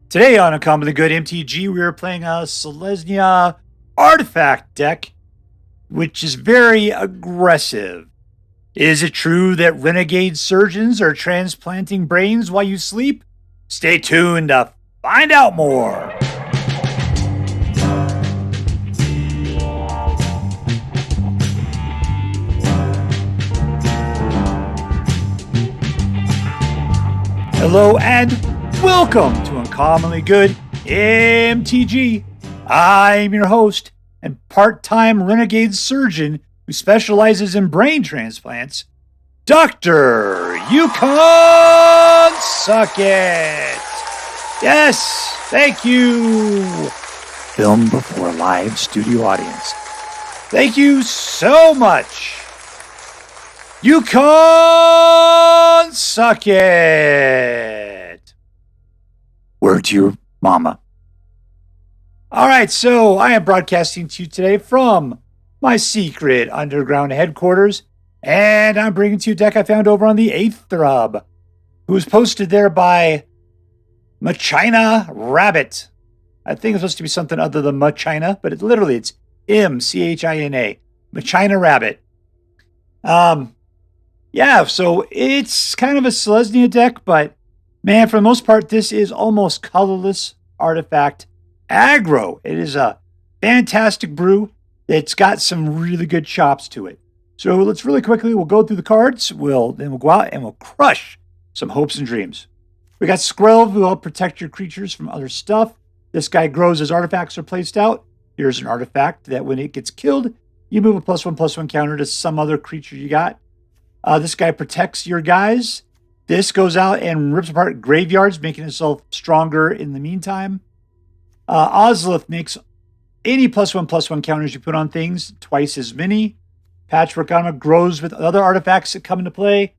Today on Uncommonly Good MTG, we are playing a Selesnya artifact deck, which is very aggressive. Is it true that renegade surgeons are transplanting brains while you sleep? Stay tuned to find out more. Hello and welcome to Uncommonly Good MTG. I'm your host and part-time renegade surgeon who specializes in brain transplants, Dr. Yukon Suckett. Yes, thank you. Filmed before a live studio audience. Thank you so much. Yukon Suckett. Word to your mama. All right, so I am broadcasting to you today from my secret underground headquarters, and I'm bringing to you a deck I found over on the 8th Hub, who's posted there by MchinaRabbit. I think it's supposed to be something other than Mchina, but it's MCHINA, MchinaRabbit. Yeah, so it's kind of a Selesnya deck, but man, for the most part, this is almost colorless artifact aggro. It is a fantastic brew that's got some really good chops to it. So let's really quickly, we'll go through the cards. Then we'll go out and we'll crush some hopes and dreams. We got Skrelv, who will protect your creatures from other stuff. This guy grows as artifacts are placed out. Here's an artifact that when it gets killed, you move a +1/+1 counter to some other creature you got. This guy protects your guys. This goes out and rips apart graveyards, making itself stronger in the meantime. Ozolith makes any +1/+1 counters you put on things twice as many. Patchwork Automaton grows with other artifacts that come into play.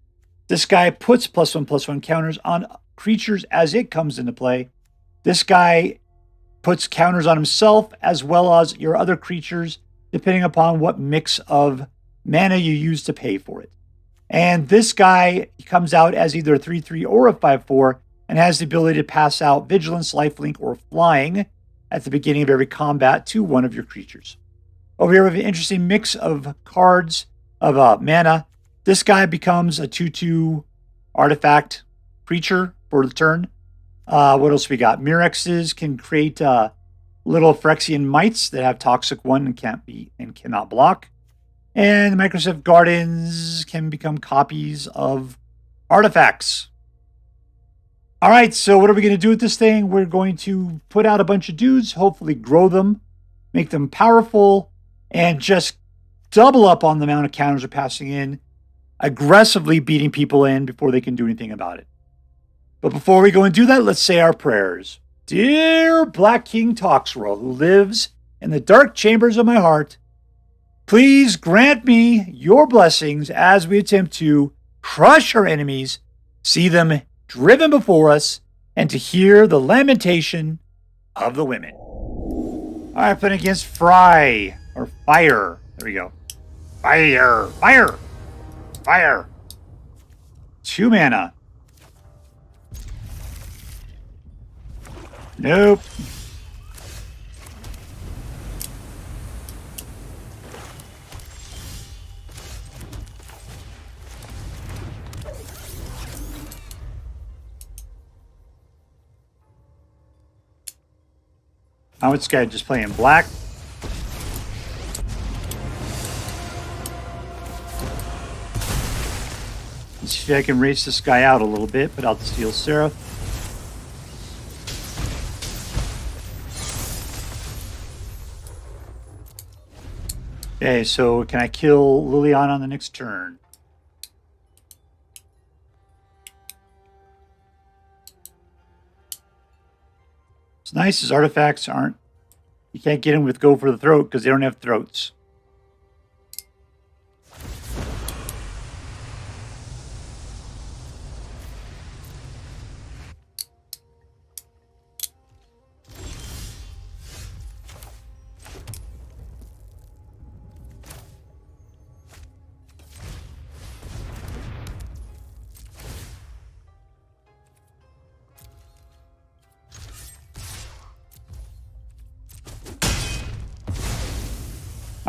This guy puts +1/+1 counters on creatures as it comes into play. This guy puts counters on himself as well as your other creatures, depending upon what mix of mana you use to pay for it. And this guy comes out as either a 3/3 or a 5/4 and has the ability to pass out Vigilance, Lifelink, or Flying at the beginning of every combat to one of your creatures. Over here we have an interesting mix of cards of mana. This guy becomes a 2/2 artifact creature for the turn. What else we got? Mirrexes can create little Phyrexian mites that have Toxic 1 and cannot block. And the Mycosynth Gardens can become copies of artifacts. All right, so what are we going to do with this thing? We're going to put out a bunch of dudes, hopefully grow them, make them powerful, and just double up on the amount of counters we're passing in, aggressively beating people in before they can do anything about it. But before we go and do that, let's say our prayers. Dear Black King Toxrel, who lives in the dark chambers of my heart, please grant me your blessings as we attempt to crush our enemies, see them driven before us, and to hear the lamentation of the women. All right, playing against Fyre. There we go. Fyre. 2 mana. Nope. Now this guy just playing black. Let's see if I can race this guy out a little bit. Put out the Steel Seraph. Okay, so can I kill Liliana on the next turn? It's nice as artifacts aren't, you can't get them with go for the throat because they don't have throats.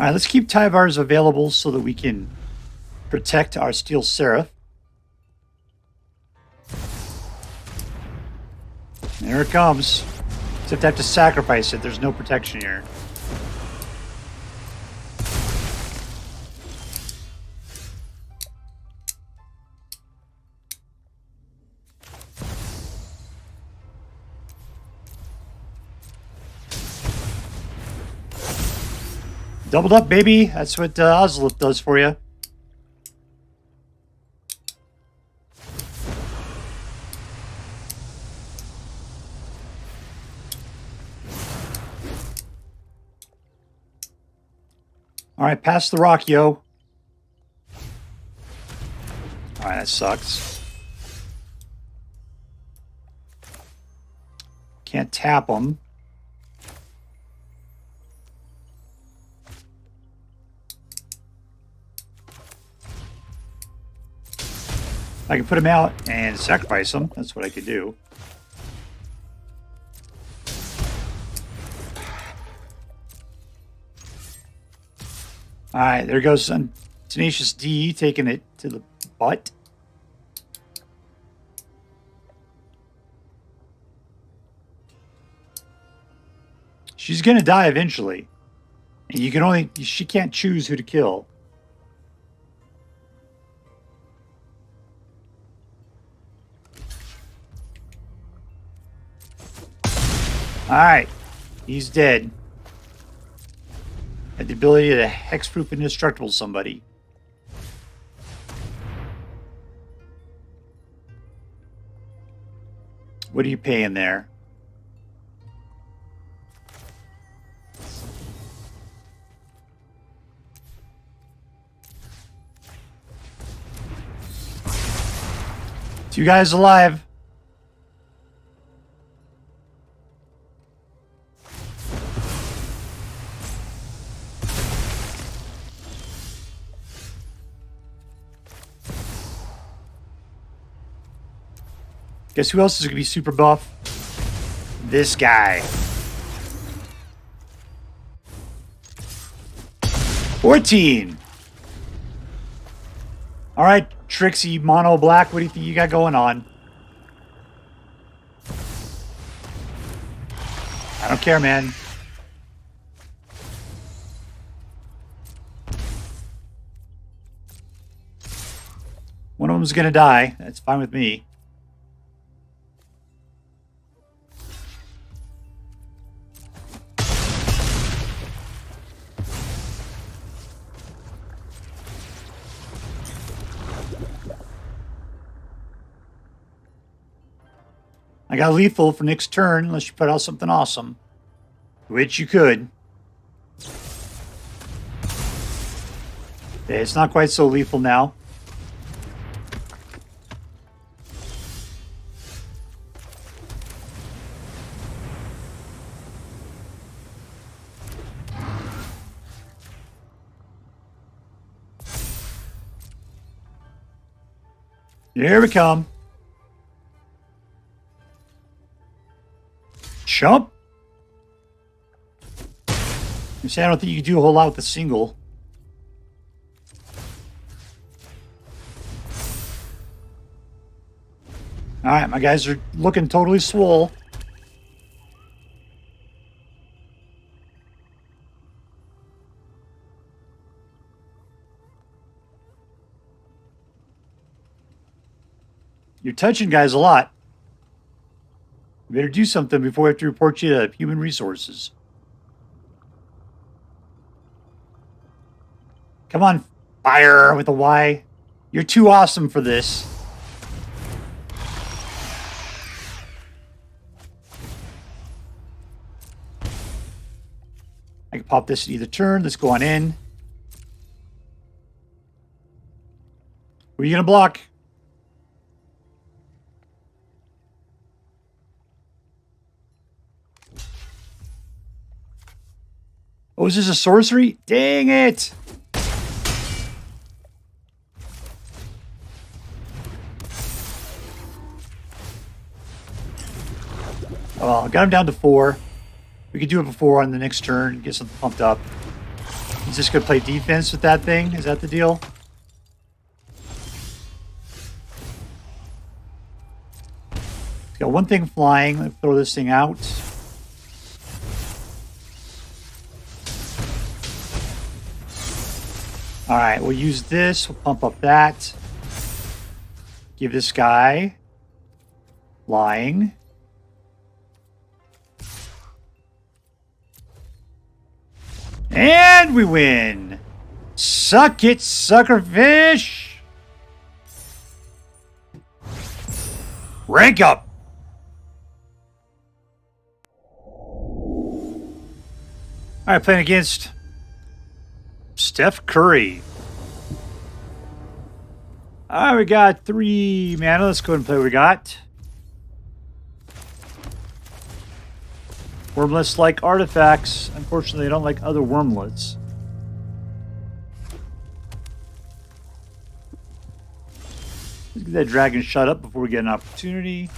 All right, let's keep Tyvars available so that we can protect our Steel Seraph. There it comes. Except I have to sacrifice it. There's no protection here. Doubled up, baby. That's what Ozolith does for you. All right, pass the rock, yo. All right, that sucks. Can't tap them. I can put him out and sacrifice him. That's what I could do. All right, there goes Tenacious D taking it to the butt. She's going to die eventually. And you can only... She can't choose who to kill. Alright. He's dead. Had the ability to hexproof indestructible somebody. What are you paying there? Two guys alive. Guess who else is going to be super buff? This guy. 14. All right, Trixie, Mono Black, what do you think you got going on? I don't care, man. One of them's going to die. That's fine with me. I got lethal for next turn, unless you put out something awesome. Which you could. Okay, it's not quite so lethal now. Here we come. Chump. You say I don't think you can do a whole lot with a single. Alright, my guys are looking totally swole. You're touching guys a lot. You better do something before I have to report you to Human Resources. Come on, Fyre with a Y. You're too awesome for this. I can pop this at either turn. Let's go on in. Who are you going to block? Oh, is this a sorcery? Dang it! Oh, got him down to 4. We could do it before on the next turn, get something pumped up. He's just going to play defense with that thing? Is that the deal? He's got one thing flying. Let's throw this thing out. Alright, we'll use this. We'll pump up that. Give this guy flying. And we win! Suck it, suckerfish! Rank up! Alright, playing against Steph Curry. Alright, we got 3 mana. Let's go ahead and play what we got. Wurmlets like artifacts. Unfortunately, I don't like other wurmlets. Let's get that dragon shut up before we get an opportunity.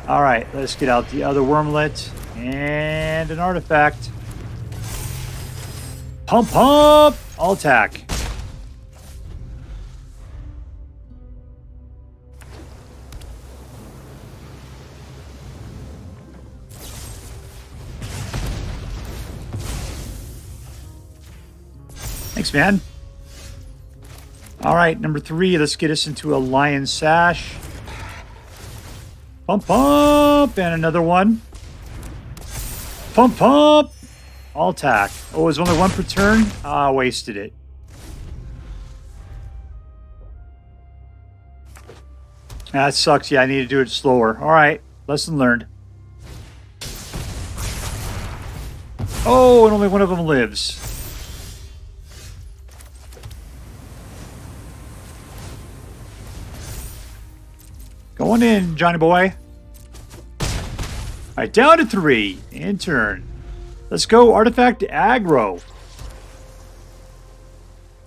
Alright, let's get out the other wurmlet and an artifact. Pump, pump! All attack. Thanks, man. All right, number 3. Let's get us into a Lion Sash. Pump, pump, and another one. Pump, pump. All attack. Oh, it's only 1 per turn? Ah, wasted it. That sucks. Yeah, I need to do it slower. All right, lesson learned. Oh, and only one of them lives. Going in, Johnny boy. All right, down to 3. In turn. Let's go, artifact aggro.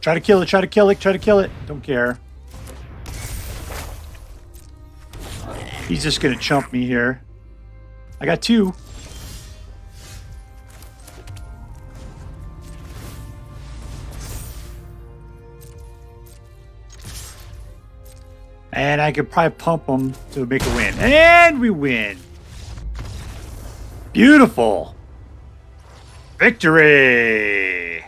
Try to kill it, try to kill it, try to kill it. Don't care. He's just going to chump me here. I got 2. And I could probably pump them to make a win. And we win. Beautiful. Victory.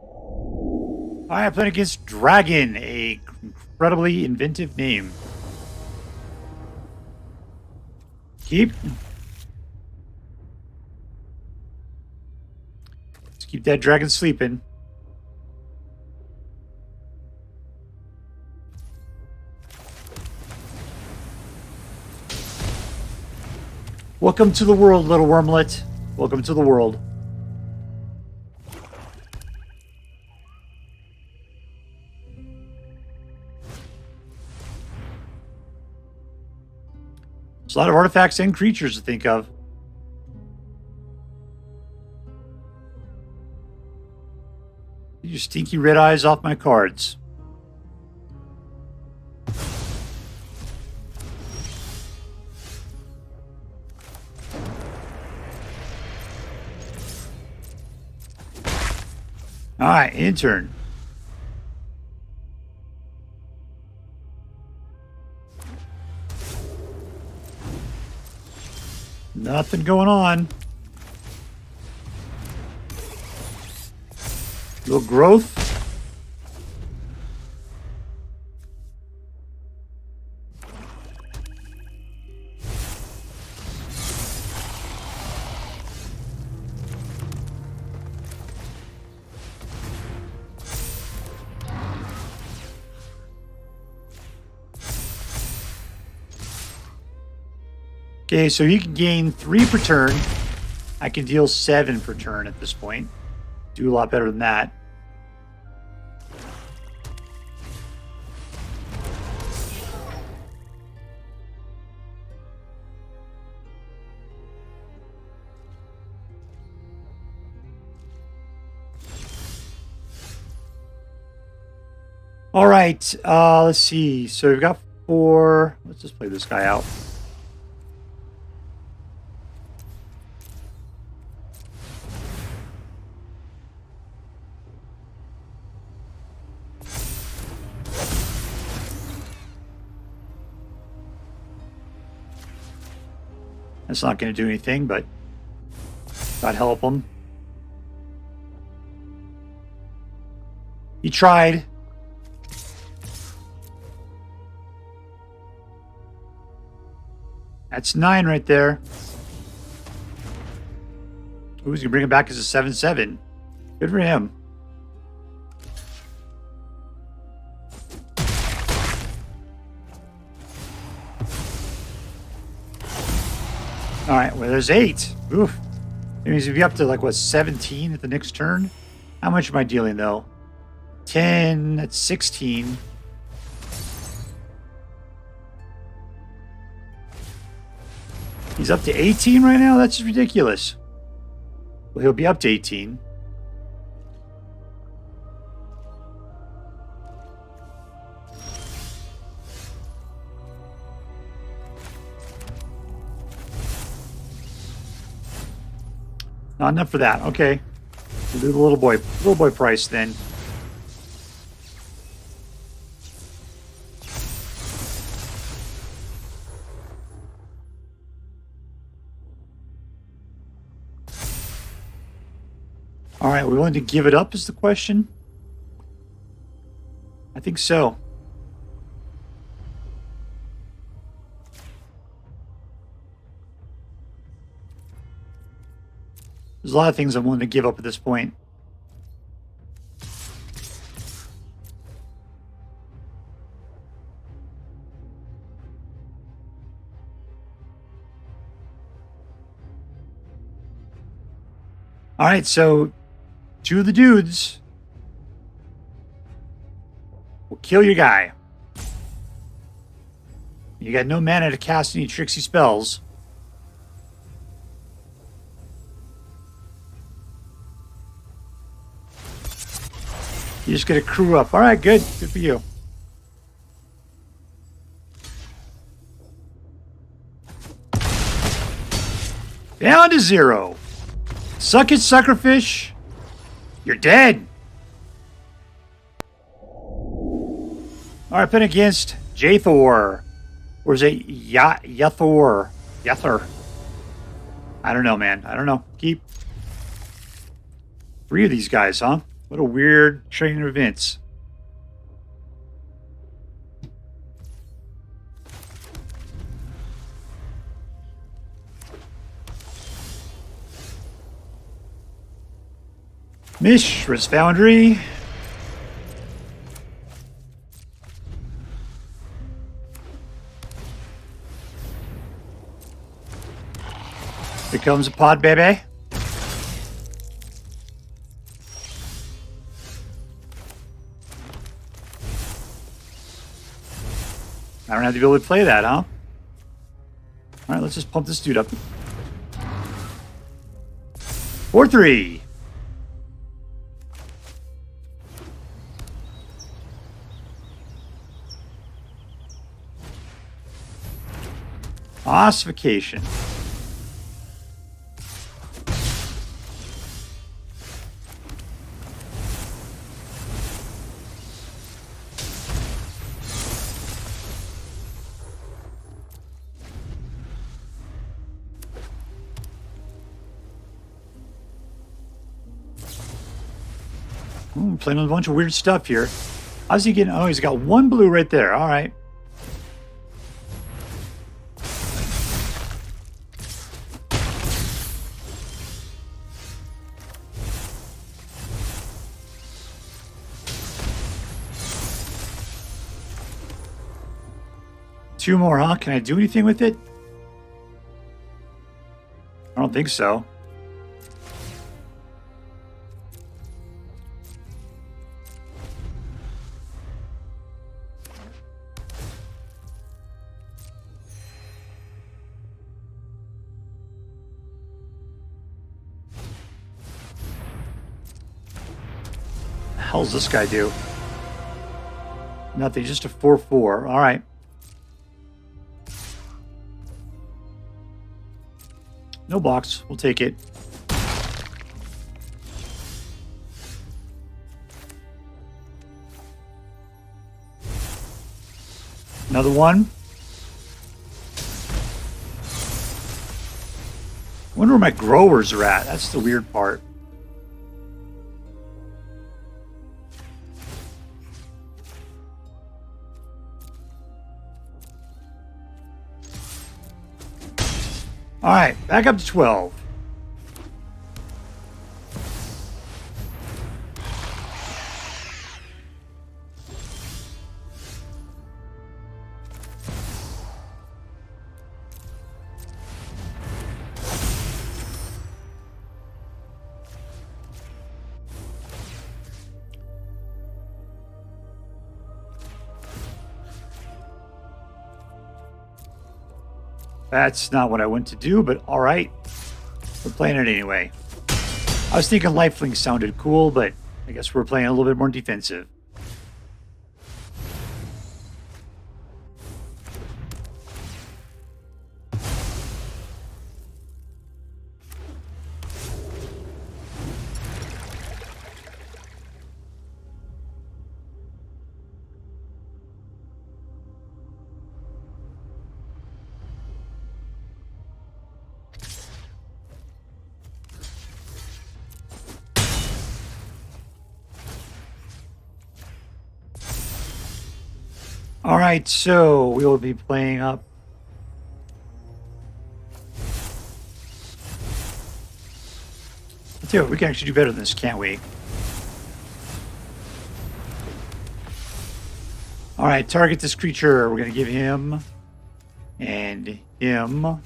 All right, I'm playing against Dragon, a incredibly inventive name. Let's keep that dragon sleeping. Welcome to the world, little wurmlet. Welcome to the world. There's a lot of artifacts and creatures to think of. Get your stinky red eyes off my cards. All right, in turn. Nothing going on. Little growth. Okay, so you can gain 3 per turn. I can deal 7 per turn at this point. Do a lot better than that. All right, let's see. So we've got 4. Let's just play this guy out. That's not going to do anything, but God help him. He tried. That's 9 right there. Ooh, he's going to bring it back as a 7/7. Good for him. All right, well, there's 8. Oof. It means he'd be up to, like, what, 17 at the next turn? How much am I dealing, though? 10, that's 16. He's up to 18 right now? That's ridiculous. Well, he'll be up to 18. Not enough for that. Okay. We'll do the little boy price then. All right, we willing to give it up is the question. I think so. There's a lot of things I'm willing to give up at this point. All right, so 2 of the dudes will kill your guy. You got no mana to cast any tricksy spells. You just get a crew up. All right, good. Good for you. Down to 0. Suck it, suckerfish. You're dead. All right, playing against jthor. Or is it jthor? Jthor. I don't know, man. I don't know. Keep 3 of these guys, huh? What a weird train of events. Mishra's Foundry. Becomes a pod, baby. I don't have the ability to play that, huh? All right, let's just pump this dude up. 4/3. Ossification. Ooh, playing with a bunch of weird stuff here. How's he getting? Oh, he's got 1 blue right there. All right. Two more, huh? Can I do anything with it? I don't think so. The hell's this guy do? Nothing, just a 4/4. All right. No box. We'll take it. Another one. I wonder where my growers are at. That's the weird part. All right, back up to 12. That's not what I went to do, but all right. We're playing it anyway. I was thinking lifelink sounded cool, but I guess we're playing a little bit more defensive. All right, so we will be playing up. Let's do it. We can actually do better than this, can't we? All right, target this creature. We're going to give him and him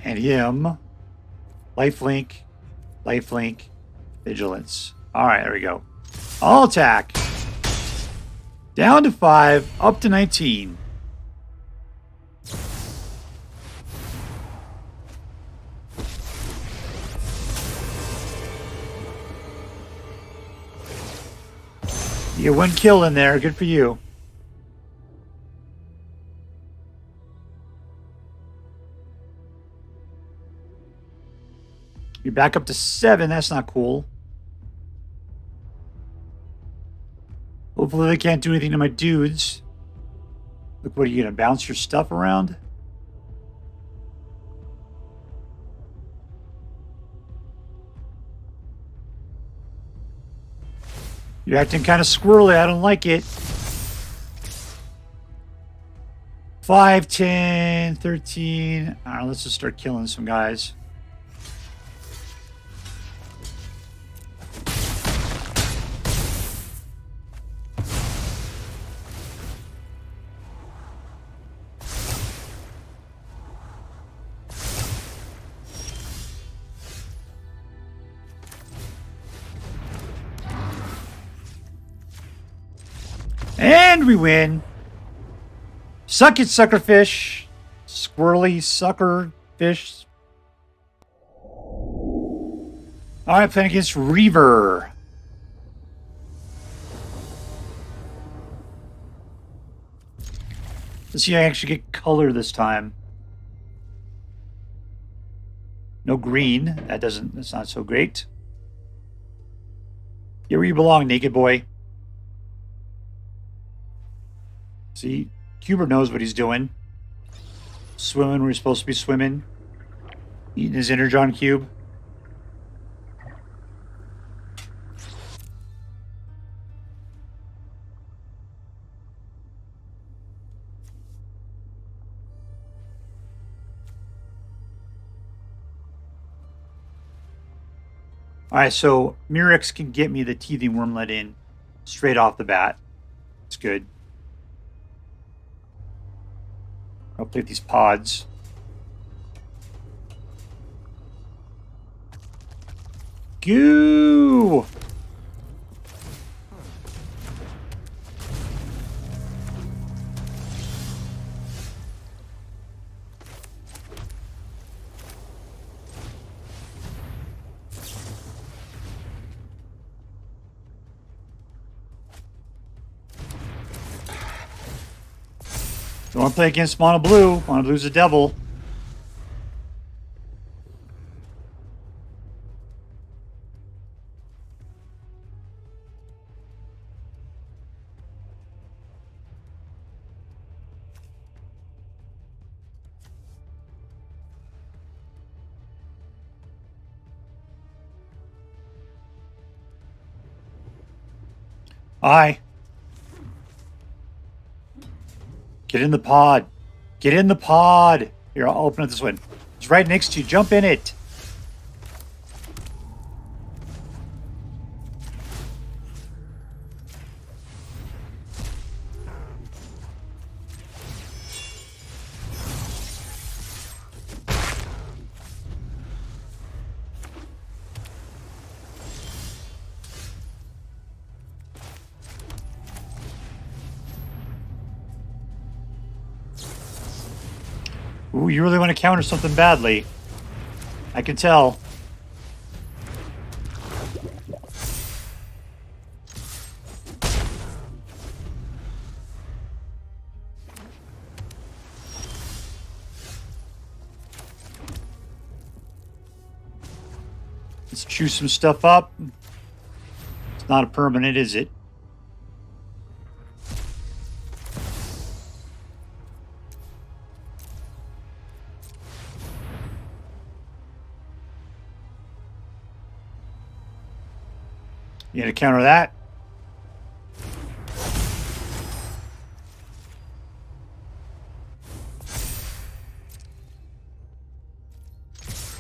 and him lifelink, vigilance. All right, there we go. All attack. Down to 5, up to 19. You get 1 kill in there. Good for you. You're back up to 7. That's not cool. Hopefully they can't do anything to my dudes. Look, what are you going to bounce your stuff around? You're acting kind of squirrely. I don't like it. 5, 10, 13. All right, let's just start killing some guys. And we win. Suck it, suckerfish. Squirrely sucker fish. Alright, playing against Reaver. Let's see if I actually get color this time. No green. That's not so great. Here where you belong, naked boy. See, Cuber knows what he's doing. Swimming where he's supposed to be swimming. Eating his Energon cube. Alright, so Mirrex can get me the Teething Wurmlet in straight off the bat. It's good. I'll play with these pods. Goo! Don't want to play against Mono Blue. Mono Blue's a devil. Aye. Get in the pod. Get in the pod. Here, I'll open up this one. It's right next to you. Jump in it. Ooh, you really want to counter something badly. I can tell. Let's chew some stuff up. It's not a permanent, is it? You gonna counter that?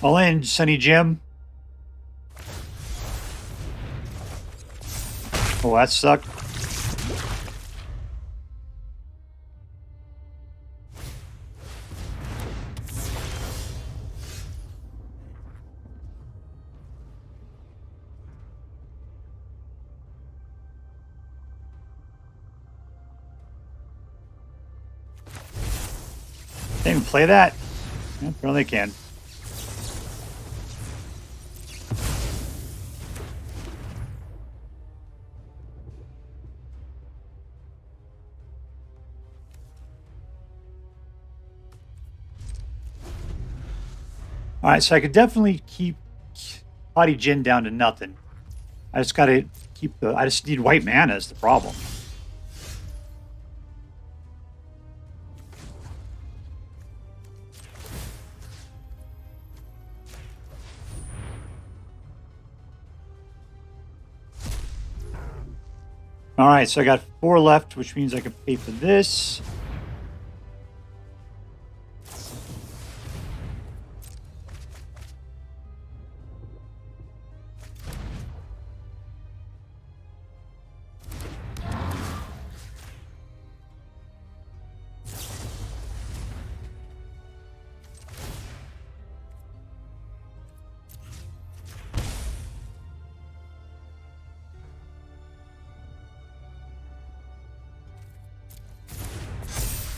All in, Sonny Jim. Oh, that sucked. They can play that? Yeah, apparently they can. All right, so I could definitely keep Potty Jin down to nothing. I just gotta keep the... I just need white mana is the problem. All right, so I got 4 left, which means I can pay for this.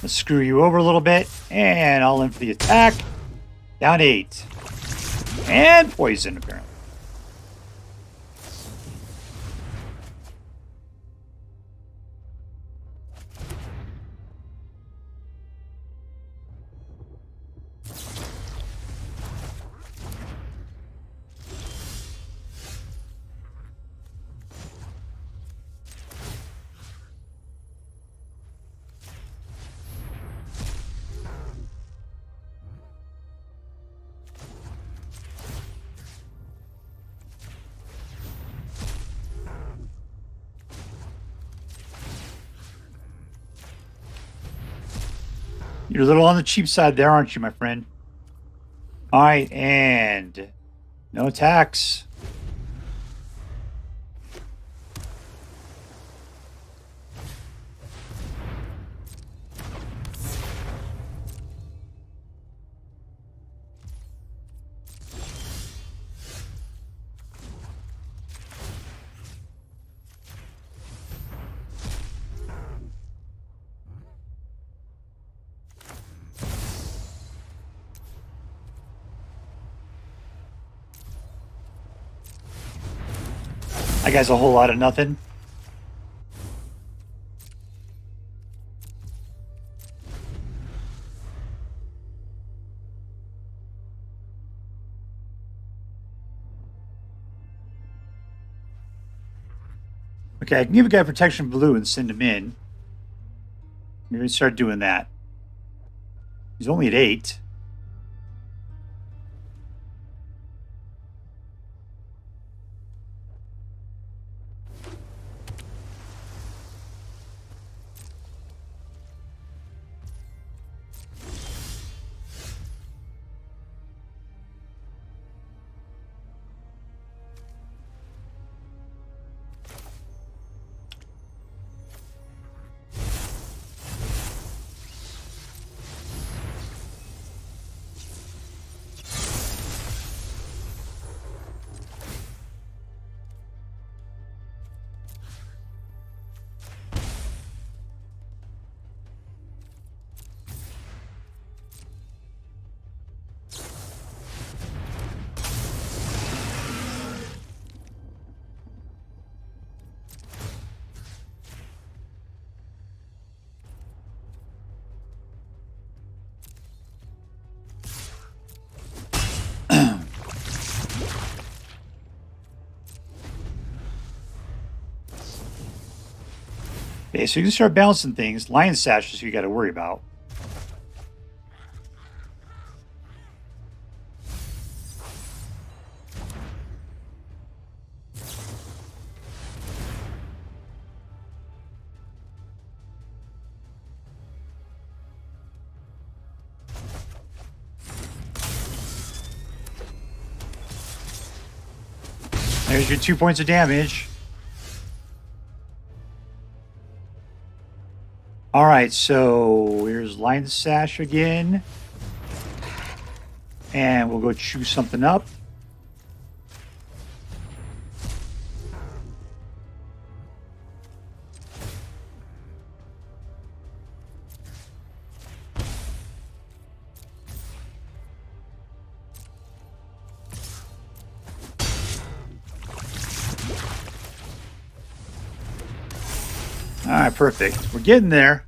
Let's screw you over a little bit, and I'll in for the attack. Down 8. And poison, apparently. You're a little on the cheap side there, aren't you, my friend? All right, and no attacks. That guy's a whole lot of nothing. Okay, I can give a guy protection blue and send him in. Maybe start doing that. He's only at 8. Okay, so you can start balancing things. Lion Sash is who you got to worry about. There's your 2 points of damage. All right, so here's Lion Sash again. And we'll go chew something up. All right, perfect. We're getting there.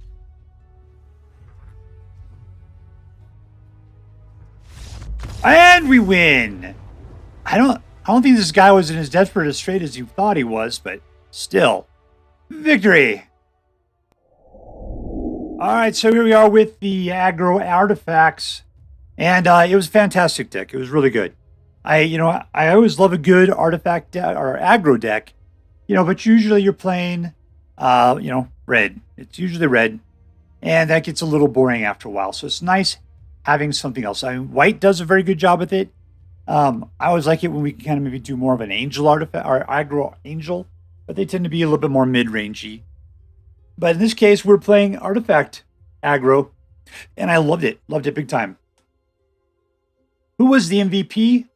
And we win. I don't think this guy was in as desperate a strait as you thought he was, but still, victory. All right, so here we are with the aggro artifacts, and it was a fantastic deck. It was really good. I always love a good artifact deck or aggro deck, but usually you're playing, red. It's usually red, and that gets a little boring after a while. So it's nice having something else. I mean, white does a very good job with it. I always like it when we can kind of maybe do more of an angel artifact or aggro angel, but they tend to be a little bit more mid-rangey. But in this case, we're playing artifact aggro, and I loved it. Loved it big time. Who was the MVP?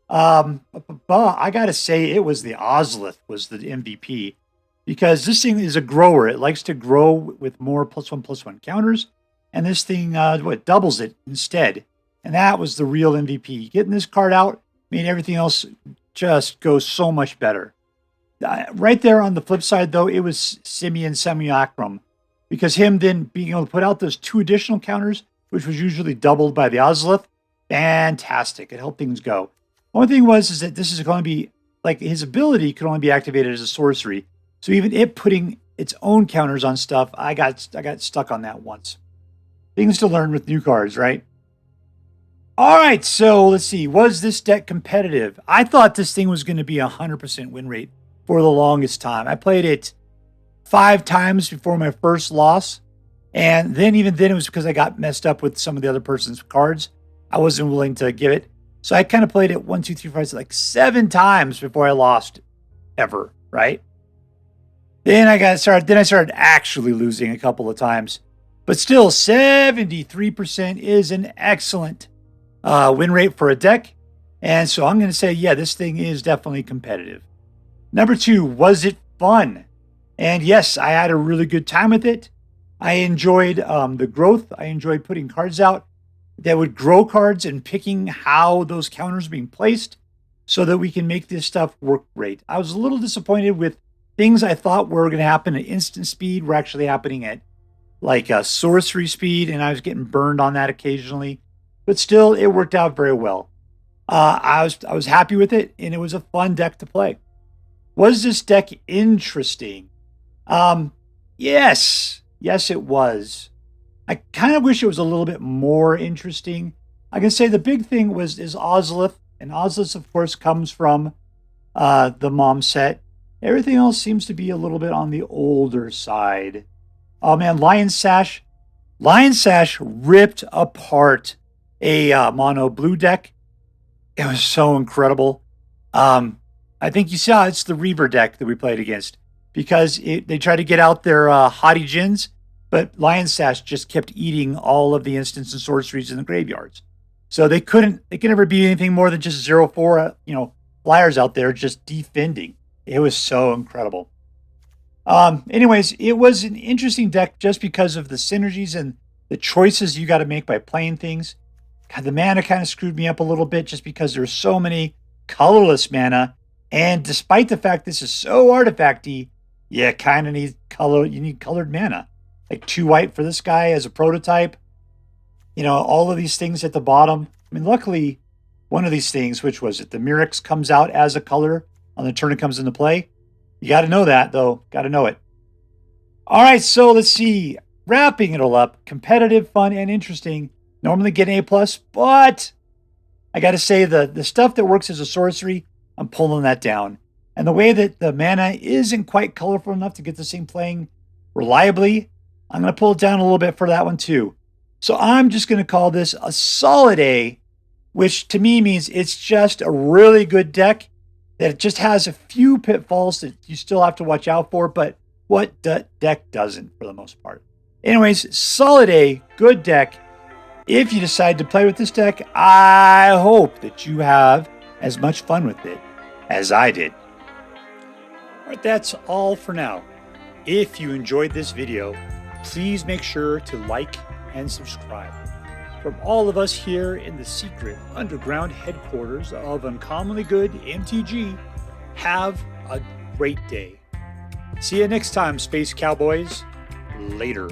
I gotta say it was the Ozolith was the MVP, because this thing is a grower. It likes to grow with more +1/+1 counters, and this thing doubles it instead. And that was the real MVP. Getting this card out made everything else just go so much better. Right there on the flip side, though, it was Simian Simulacrum, because him then being able to put out those 2 additional counters, which was usually doubled by the Ozolith, fantastic. It helped things go. Only thing is that this is going to be, like, his ability could only be activated as a sorcery. So even it putting its own counters on stuff, I got stuck on that once. Things to learn with new cards, right? All right, so let's see. Was this deck competitive? I thought this thing was going to be 100% win rate for the longest time. I played it 5 times before my first loss. And then even then it was because I got messed up with some of the other person's cards. I wasn't willing to give it. So I kind of played it 1, 2, 3, 4, 5, like 7 times before I lost ever, right? Then I started actually losing a couple of times. But still, 73% is an excellent win rate for a deck. And so I'm going to say, yeah, this thing is definitely competitive. Number 2, was it fun? And yes, I had a really good time with it. I enjoyed the growth. I enjoyed putting cards out that would grow cards and picking how those counters are being placed so that we can make this stuff work great. I was a little disappointed with things I thought were going to happen at instant speed were actually happening at like a sorcery speed, and I was getting burned on that occasionally. But still, it worked out very well. I was happy with it, and it was a fun deck to play. Was this deck interesting? Yes, it was. I kind of wish it was a little bit more interesting. I can say the big thing is Ozolith, and Ozolith, of course, comes from the mom set. Everything else seems to be a little bit on the older side. Oh man, Lion Sash. Lion Sash ripped apart a mono blue deck. It was so incredible. I think you saw it's the Reaver deck that we played against, because they tried to get out their Haughty Djinns, but Lion Sash just kept eating all of the instants and sorceries in the graveyards. So they could never be anything more than just 0/4, flyers out there just defending. It was so incredible. Anyways, it was an interesting deck just because of the synergies and the choices you got to make by playing things. God, the mana kind of screwed me up a little bit just because there's so many colorless mana. And despite the fact this is so artifacty, you kind of need color. You need colored mana, like 2 white for this guy as a prototype. All of these things at the bottom. I mean, luckily, one of these things, which was it, the Mirrex comes out as a color on the turn it comes into play. You got to know that, though. Got to know it. All right, so let's see. Wrapping it all up, competitive, fun, and interesting. Normally get an A+, but I got to say the stuff that works as a sorcery, I'm pulling that down. And the way that the mana isn't quite colorful enough to get this thing playing reliably, I'm going to pull it down a little bit for that one too. So I'm just going to call this a solid A, which to me means it's just a really good deck that it just has a few pitfalls that you still have to watch out for, but what deck doesn't for the most part? Anyways, solid A, good deck. If you decide to play with this deck, I hope that you have as much fun with it as I did. All right, that's all for now. If you enjoyed this video, please make sure to like and subscribe. From all of us here in the secret underground headquarters of Uncommonly Good MTG, have a great day. See you next time, Space Cowboys. Later.